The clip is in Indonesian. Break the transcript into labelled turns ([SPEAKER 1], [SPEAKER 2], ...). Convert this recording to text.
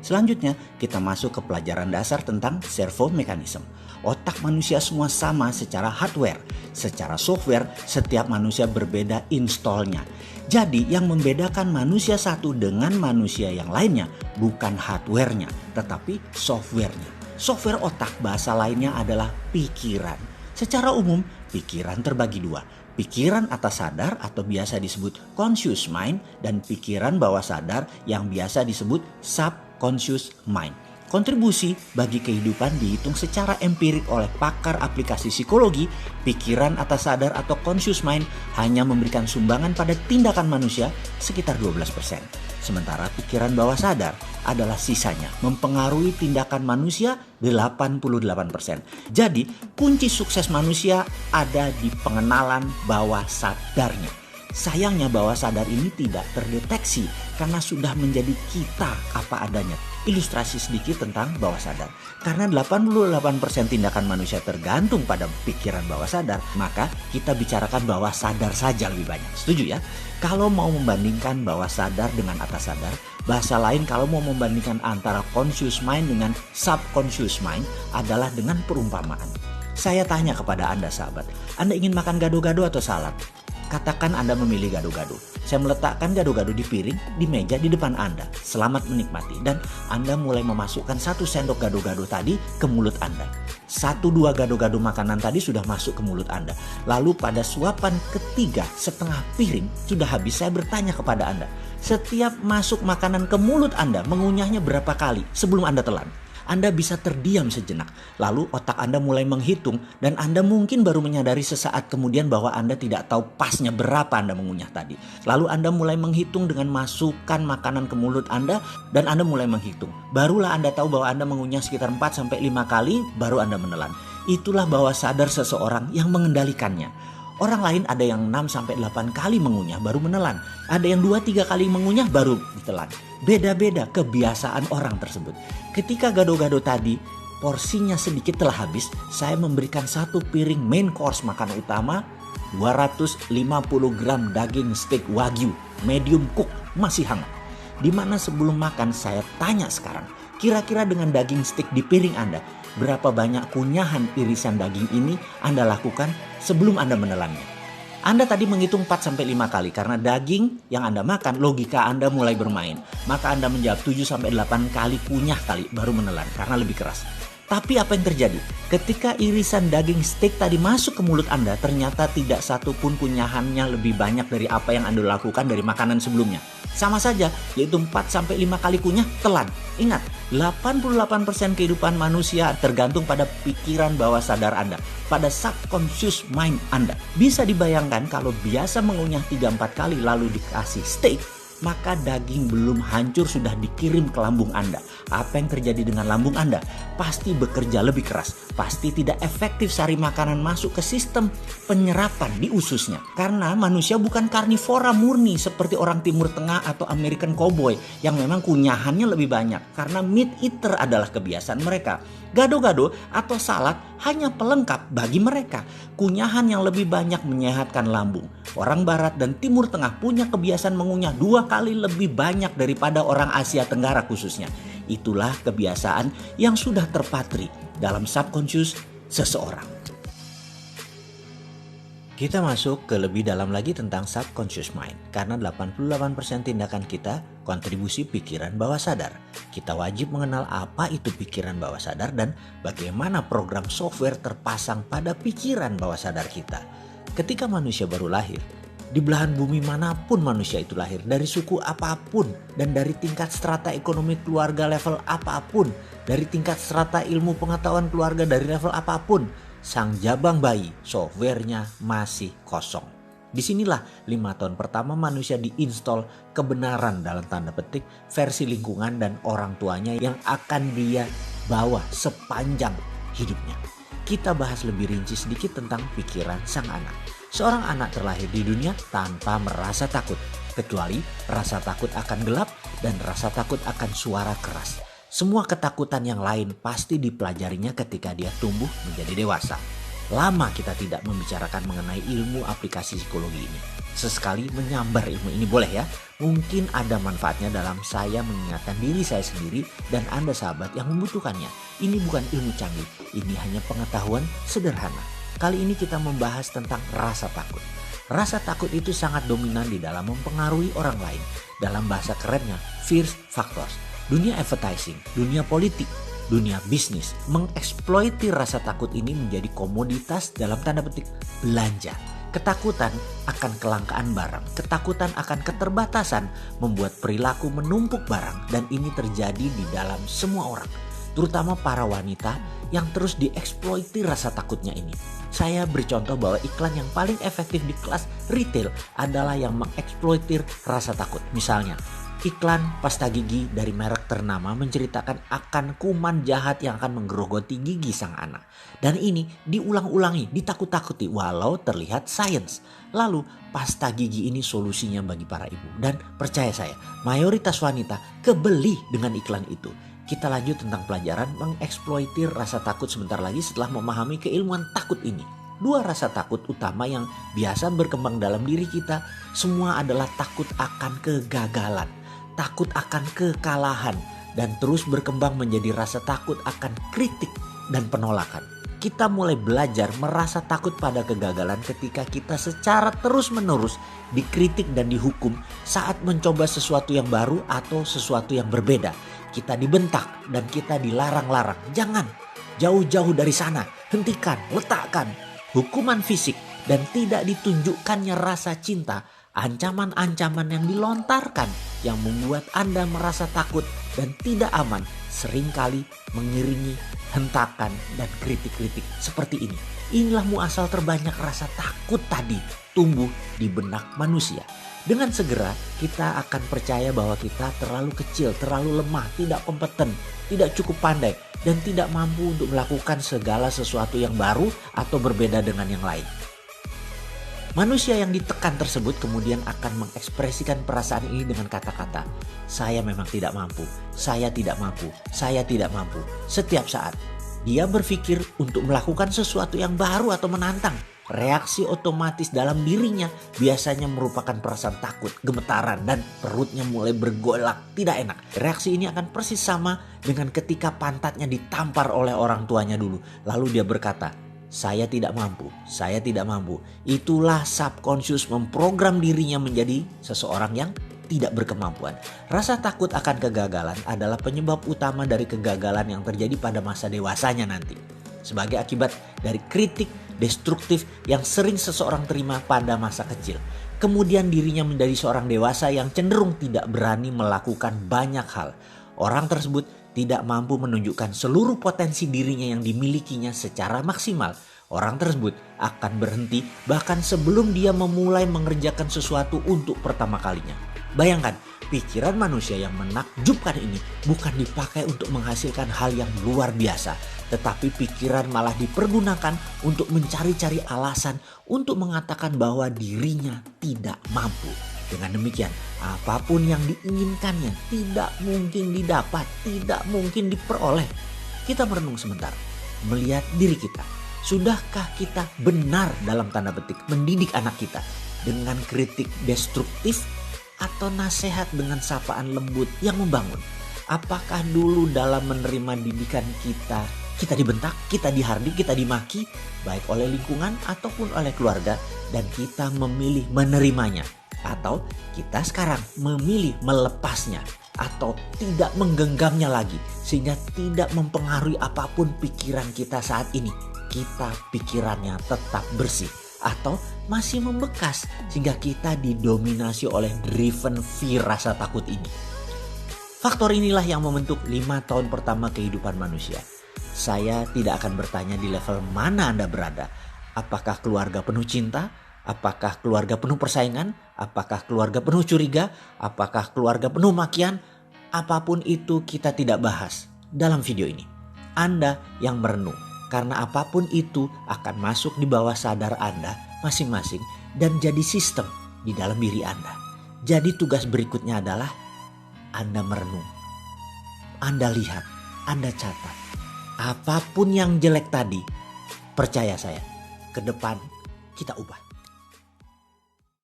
[SPEAKER 1] Selanjutnya, kita masuk ke pelajaran dasar tentang servo mechanism. Otak manusia semua sama secara hardware. Secara software, setiap manusia berbeda installnya. Jadi, yang membedakan manusia satu dengan manusia yang lainnya bukan hardware-nya, tetapi software-nya. Software otak bahasa lainnya adalah pikiran. Secara umum, pikiran terbagi dua. Pikiran atas sadar atau biasa disebut conscious mind dan pikiran bawah sadar yang biasa disebut subconscious mind. Kontribusi bagi kehidupan dihitung secara empirik oleh pakar aplikasi psikologi. Pikiran atas sadar atau conscious mind hanya memberikan sumbangan pada tindakan manusia sekitar 12%. Sementara pikiran bawah sadar adalah sisanya, mempengaruhi tindakan manusia 88%. Jadi, kunci sukses manusia ada di pengenalan bawah sadarnya. Sayangnya bawah sadar ini tidak terdeteksi karena sudah menjadi kita apa adanya. Ilustrasi sedikit tentang bawah sadar. Karena 88% tindakan manusia tergantung pada pikiran bawah sadar, maka kita bicarakan bawah sadar saja lebih banyak. Setuju ya? Kalau mau membandingkan bawah sadar dengan atas sadar, bahasa lain kalau mau membandingkan antara conscious mind dengan subconscious mind adalah dengan perumpamaan. Saya tanya kepada Anda sahabat, Anda ingin makan gado-gado atau salad? Katakan Anda memilih gado-gado. Saya meletakkan gado-gado di piring, di meja di depan Anda. Selamat menikmati. Dan Anda mulai memasukkan 1 sendok gado-gado tadi ke mulut Anda. 1-2 gado-gado makanan tadi sudah masuk ke mulut Anda. Lalu pada suapan ketiga setengah piring sudah habis, saya bertanya kepada Anda. Setiap masuk makanan ke mulut Anda, mengunyahnya berapa kali sebelum Anda telan? Anda bisa terdiam sejenak. Lalu otak Anda mulai menghitung dan Anda mungkin baru menyadari sesaat kemudian bahwa Anda tidak tahu pasnya berapa Anda mengunyah tadi. Lalu Anda mulai menghitung dengan masukkan makanan ke mulut Anda dan Anda mulai menghitung. Barulah Anda tahu bahwa Anda mengunyah sekitar 4-5 kali baru Anda menelan. Itulah bawah sadar seseorang yang mengendalikannya. Orang lain ada yang 6-8 kali mengunyah baru menelan. Ada yang 2-3 kali mengunyah baru ditelan. Beda-beda kebiasaan orang tersebut. Ketika gado-gado tadi porsinya sedikit telah habis, saya memberikan 1 piring main course makanan utama, 250 gram daging steak wagyu medium cook masih hangat. Dimana sebelum makan saya tanya sekarang, kira-kira dengan daging steak di piring Anda, berapa banyak kunyahan irisan daging ini Anda lakukan sebelum Anda menelannya? Anda tadi menghitung 4-5 kali karena daging yang Anda makan, logika Anda mulai bermain. Maka Anda menjawab 7-8 kali kunyah kali baru menelan karena lebih keras. Tapi apa yang terjadi? Ketika irisan daging steak tadi masuk ke mulut Anda, ternyata tidak satu pun kunyahannya lebih banyak dari apa yang Anda lakukan dari makanan sebelumnya. Sama saja, yaitu 4-5 kali kunyah, telan. Ingat, 88% kehidupan manusia tergantung pada pikiran bawah sadar Anda, pada subconscious mind Anda. Bisa dibayangkan kalau biasa mengunyah 3-4 kali lalu dikasih steak, maka daging belum hancur sudah dikirim ke lambung Anda. Apa yang terjadi dengan lambung Anda? Pasti bekerja lebih keras. Pasti tidak efektif sari makanan masuk ke sistem penyerapan di ususnya. Karena manusia bukan karnivora murni seperti orang Timur Tengah atau American Cowboy yang memang kunyahannya lebih banyak. Karena meat eater adalah kebiasaan mereka. Gado-gado atau salad hanya pelengkap bagi mereka. Kunyahan yang lebih banyak menyehatkan lambung. Orang Barat dan Timur Tengah punya kebiasaan mengunyah 2 kali lebih banyak daripada orang Asia Tenggara khususnya. Itulah kebiasaan yang sudah terpatri dalam subconscious seseorang. Kita masuk ke lebih dalam lagi tentang subconscious mind. Karena 88% tindakan kita kontribusi pikiran bawah sadar. Kita wajib mengenal apa itu pikiran bawah sadar dan bagaimana program software terpasang pada pikiran bawah sadar kita. Ketika manusia baru lahir, di belahan bumi manapun manusia itu lahir, dari suku apapun dan dari tingkat strata ekonomi keluarga level apapun, dari tingkat strata ilmu pengetahuan keluarga dari level apapun, sang jabang bayi softwarenya masih kosong. Disinilah 5 tahun pertama manusia diinstal kebenaran dalam tanda petik versi lingkungan dan orang tuanya yang akan dia bawa sepanjang hidupnya. Kita bahas lebih rinci sedikit tentang pikiran sang anak. Seorang anak terlahir di dunia tanpa merasa takut, kecuali rasa takut akan gelap dan rasa takut akan suara keras. Semua ketakutan yang lain pasti dipelajarinya ketika dia tumbuh menjadi dewasa. Lama kita tidak membicarakan mengenai ilmu aplikasi psikologi ini. Sesekali menyambar ilmu ini boleh ya. Mungkin ada manfaatnya dalam saya mengingatkan diri saya sendiri dan Anda sahabat yang membutuhkannya. Ini bukan ilmu canggih, ini hanya pengetahuan sederhana. Kali ini kita membahas tentang rasa takut. Rasa takut itu sangat dominan di dalam mempengaruhi orang lain. Dalam bahasa kerennya, fear factors. Dunia advertising, dunia politik, dunia bisnis mengeksploiti rasa takut ini menjadi komoditas dalam tanda petik belanja. Ketakutan akan kelangkaan barang, ketakutan akan keterbatasan membuat perilaku menumpuk barang dan ini terjadi di dalam semua orang. Terutama para wanita yang terus dieksploiti rasa takutnya ini. Saya beri contoh bahwa iklan yang paling efektif di kelas retail adalah yang mengeksploitir rasa takut. Misalnya, iklan pasta gigi dari merek ternama menceritakan akan kuman jahat yang akan menggerogoti gigi sang anak. Dan ini diulang-ulangi, ditakut-takuti walau terlihat sains. Lalu pasta gigi ini solusinya bagi para ibu. Dan percaya saya, mayoritas wanita kebeli dengan iklan itu. Kita lanjut tentang pelajaran mengeksploitir rasa takut sebentar lagi setelah memahami keilmuan takut ini. Dua rasa takut utama yang biasa berkembang dalam diri kita semua adalah takut akan kegagalan, takut akan kekalahan, dan terus berkembang menjadi rasa takut akan kritik dan penolakan. Kita mulai belajar merasa takut pada kegagalan ketika kita secara terus-menerus dikritik dan dihukum saat mencoba sesuatu yang baru atau sesuatu yang berbeda. Kita dibentak dan kita dilarang-larang. Jangan, jauh-jauh dari sana, hentikan, letakkan. Hukuman fisik dan tidak ditunjukkannya rasa cinta, ancaman-ancaman yang dilontarkan yang membuat Anda merasa takut dan tidak aman seringkali mengiringi hentakan dan kritik-kritik seperti ini. Inilah muasal terbanyak rasa takut tadi tumbuh di benak manusia. Dengan segera kita akan percaya bahwa kita terlalu kecil, terlalu lemah, tidak kompeten, tidak cukup pandai, dan tidak mampu untuk melakukan segala sesuatu yang baru atau berbeda dengan yang lain. Manusia yang ditekan tersebut kemudian akan mengekspresikan perasaan ini dengan kata-kata, saya memang tidak mampu, saya tidak mampu, saya tidak mampu. Setiap saat dia berpikir untuk melakukan sesuatu yang baru atau menantang. Reaksi otomatis dalam dirinya biasanya merupakan perasaan takut, gemetaran, dan perutnya mulai bergolak, tidak enak. Reaksi ini akan persis sama dengan ketika pantatnya ditampar oleh orang tuanya dulu. Lalu dia berkata, saya tidak mampu, saya tidak mampu. Itulah subconscious memprogram dirinya menjadi seseorang yang tidak berkemampuan. Rasa takut akan kegagalan adalah penyebab utama dari kegagalan yang terjadi pada masa dewasanya nanti. Sebagai akibat dari kritik destruktif yang sering seseorang terima pada masa kecil. Kemudian dirinya menjadi seorang dewasa yang cenderung tidak berani melakukan banyak hal. Orang tersebut tidak mampu menunjukkan seluruh potensi dirinya yang dimilikinya secara maksimal. Orang tersebut akan berhenti bahkan sebelum dia memulai mengerjakan sesuatu untuk pertama kalinya. Bayangkan, pikiran manusia yang menakjubkan ini bukan dipakai untuk menghasilkan hal yang luar biasa, tetapi pikiran malah dipergunakan untuk mencari-cari alasan untuk mengatakan bahwa dirinya tidak mampu. Dengan demikian, apapun yang diinginkannya tidak mungkin didapat, tidak mungkin diperoleh. Kita merenung sebentar, melihat diri kita. Sudahkah kita benar dalam tanda petik mendidik anak kita dengan kritik destruktif atau nasihat dengan sapaan lembut yang membangun? Apakah dulu dalam menerima didikan kita dibentak, kita dihardik, kita dimaki baik oleh lingkungan ataupun oleh keluarga dan kita memilih menerimanya? Atau kita sekarang memilih melepasnya atau tidak menggenggamnya lagi sehingga tidak mempengaruhi apapun pikiran kita saat ini? Kita pikirannya tetap bersih atau masih membekas sehingga kita didominasi oleh driven fear rasa takut ini. Faktor inilah yang membentuk 5 tahun pertama kehidupan manusia. Saya tidak akan bertanya di level mana Anda berada. Apakah keluarga penuh cinta? Apakah keluarga penuh persaingan? Apakah keluarga penuh curiga? Apakah keluarga penuh makian? Apapun itu kita tidak bahas dalam video ini. Anda yang merenung. Karena apapun itu akan masuk di bawah sadar Anda masing-masing dan jadi sistem di dalam diri Anda. Jadi tugas berikutnya adalah Anda merenung. Anda lihat, Anda catat. Apapun yang jelek tadi, percaya saya, ke depan kita ubah.